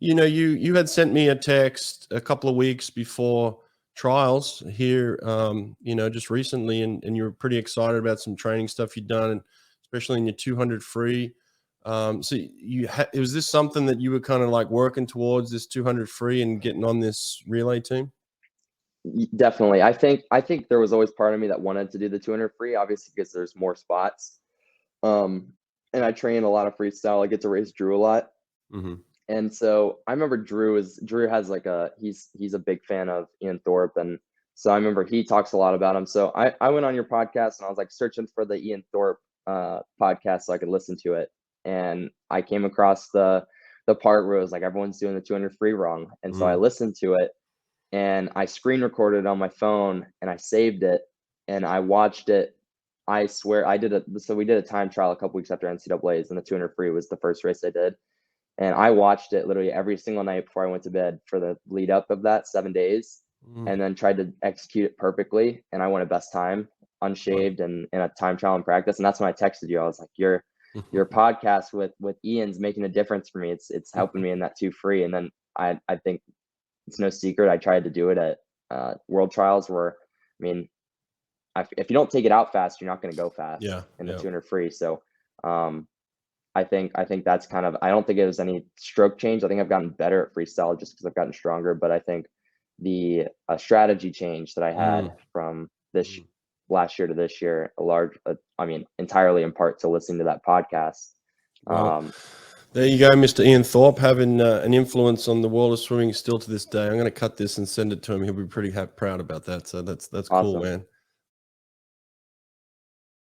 You had sent me a text a couple of weeks before trials here, just recently, and you were pretty excited about some training stuff you'd done, and especially in your 200 free. So was this something that you were kind of like working towards, this 200 free and getting on this relay team? Definitely. I think there was always part of me that wanted to do the 200 free, obviously, because there's more spots. And I train a lot of freestyle. I get to race Drew a lot. Mm-hmm. And so I remember Drew has like he's a big fan of Ian Thorpe. And so I remember he talks a lot about him. So I went on your podcast and I was like searching for the Ian Thorpe podcast so I could listen to it. And I came across the part where it was like everyone's doing the 200 free wrong. And so I listened to it and I screen recorded it on my phone and I saved it and I watched it. I swear we did a time trial a couple weeks after NCAA's, and the 200 free was the first race I did. And I watched it literally every single night before I went to bed for the lead up of that 7 days, and then tried to execute it perfectly. And I won a best time, unshaved, and in a time trial in practice. And that's when I texted you. I was like, your podcast with Ian's making a difference for me. It's helping me in that 2 free. And then I think it's no secret, I tried to do it at world trials where, I mean, if you don't take it out fast, you're not going to go fast in the 200 free. So I think that's kind of, I don't think it was any stroke change. I think I've gotten better at freestyle just because I've gotten stronger. But I think the strategy change that I had from this last year to this year, entirely in part to listening to that podcast. There you go, Mr. Ian Thorpe, having an influence on the world of swimming still to this day. I'm going to cut this and send it to him. He'll be pretty proud about that. So that's awesome. Cool, man.